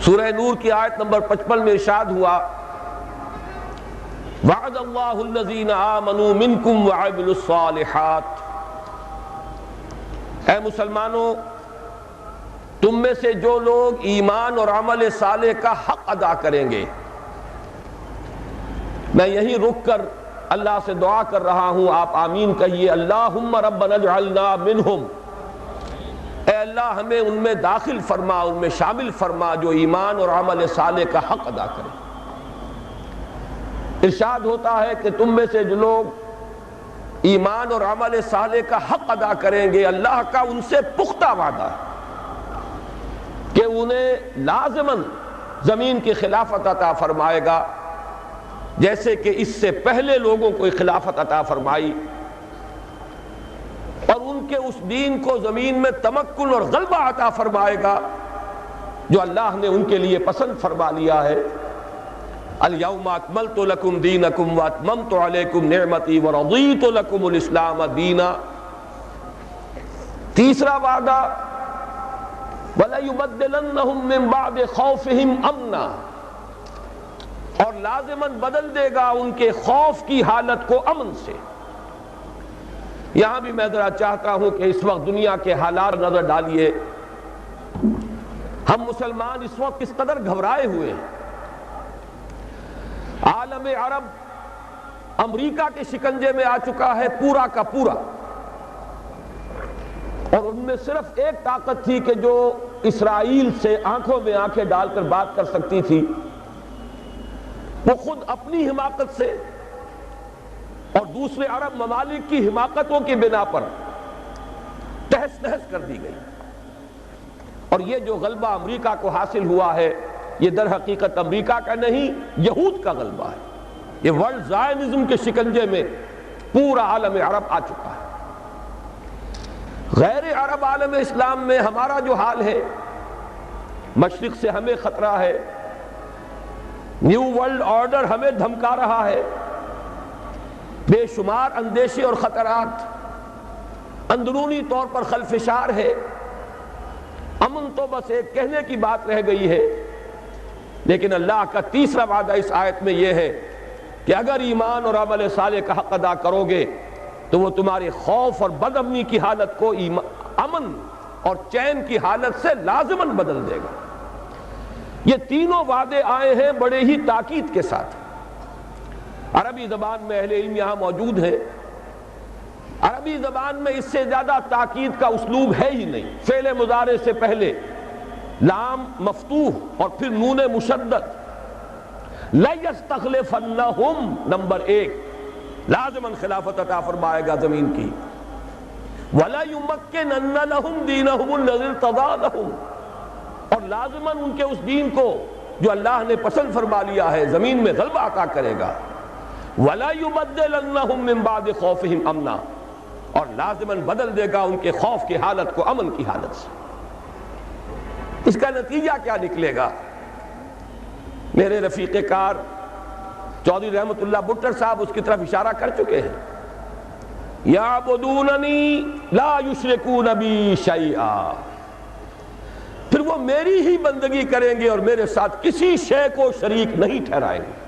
سورہ نور کی آیت نمبر 55 میں ارشاد ہوا وعد اللہ الذین آمنوا منکم وعملوا الصالحات، اے مسلمانوں تم میں سے جو لوگ ایمان اور عمل صالح کا حق ادا کریں گے، میں یہیں رک کر اللہ سے دعا کر رہا ہوں، آپ آمین کہیے، اللہم ربنا اجعلنا منہم، اے اللہ ہمیں ان میں داخل فرما، ان میں شامل فرما جو ایمان اور عمل صالح کا حق ادا کریں۔ ارشاد ہوتا ہے کہ تم میں سے جو لوگ ایمان اور عمل صالح کا حق ادا کریں گے، اللہ کا ان سے پختہ وعدہ ہے کہ انہیں لازماً زمین کی خلافت عطا فرمائے گا، جیسے کہ اس سے پہلے لوگوں کو خلافت عطا فرمائی، اور ان کے اس دین کو زمین میں تمکن اور غلبہ عطا فرمائے گا جو اللہ نے ان کے لیے پسند فرما لیا ہے۔ الیوم اکملت لکم دینکم واتممت علیکم نعمتی ورضیت لکم الاسلام دینا۔ تیسرا وعدہ وَلَيُبَدِّلَنَّهُم مِّن بَعْدِ خَوْفِهِمْ أَمْنًا، اور لازماً بدل دے گا ان کے خوف کی حالت کو امن سے۔ یہاں بھی میں ذرا چاہتا ہوں کہ اس وقت دنیا کے حالات نظر ڈالیے، ہم مسلمان اس وقت کس قدر گھبرائے ہوئے ہیں۔ عالم عرب امریکہ کے شکنجے میں آ چکا ہے پورا کا پورا، اور ان میں صرف ایک طاقت تھی کہ جو اسرائیل سے آنکھوں میں آنکھیں ڈال کر بات کر سکتی تھی، وہ خود اپنی حماقت سے اور دوسرے عرب ممالک کی حماقتوں کی بنا پر تہس نہس کر دی گئی۔ اور یہ جو غلبہ امریکہ کو حاصل ہوا ہے، یہ در حقیقت امریکہ کا نہیں، یہود کا غلبہ ہے۔ یہ ورلڈ زائنزم کے شکنجے میں پورا عالم عرب آ چکا ہے۔ غیر عرب عالم اسلام میں ہمارا جو حال ہے، مشرق سے ہمیں خطرہ ہے، نیو ورلڈ آرڈر ہمیں دھمکا رہا ہے، بے شمار اندیشے اور خطرات، اندرونی طور پر خلفشار ہے۔ امن تو بس ایک کہنے کی بات رہ گئی ہے، لیکن اللہ کا تیسرا وعدہ اس آیت میں یہ ہے کہ اگر ایمان اور عمل صالح کا حق ادا کرو گے تو وہ تمہارے خوف اور بد امنی کی حالت کو امن اور چین کی حالت سے لازماً بدل دے گا۔ یہ تینوں وعدے آئے ہیں بڑے ہی تاکید کے ساتھ۔ عربی زبان میں اہل علم یہاں موجود ہے، عربی زبان میں اس سے زیادہ تاکید کا اسلوب ہے ہی نہیں۔ فعل مضارع سے پہلے لام مفتوح اور پھر نون مشدد، لَيَسْتَخْلِفَنَّهُمْ، نمبر 1 لازماً خلافت عطا فرمائے گا زمین کی، وَلَيُمَكِّنَنَّ لَهُمْ دِينَهُمُ الَّذِي ارْتَضَىٰ لَهُمْ، اور لازماً ان کے اس دین کو جو اللہ نے پسند فرما لیا ہے زمین میں غلبہ عطا کرے گا، وَلَيُبَدِّلَنَّهُم مِّن بَعْدِ خَوْفِهِمْ أَمْنًا، اور لازماً بدل دے گا ان کے خوف کی حالت کو امن کی حالت سے۔ اس کا نتیجہ کیا نکلے گا؟ میرے رفیق کار چودھری رحمت اللہ بٹر صاحب اس کی طرف اشارہ کر چکے ہیں، یعبدوننی لا یشرکون بی شیئا، پھر وہ میری ہی بندگی کریں گے اور میرے ساتھ کسی شے کو شریک نہیں ٹھہرائیں گے۔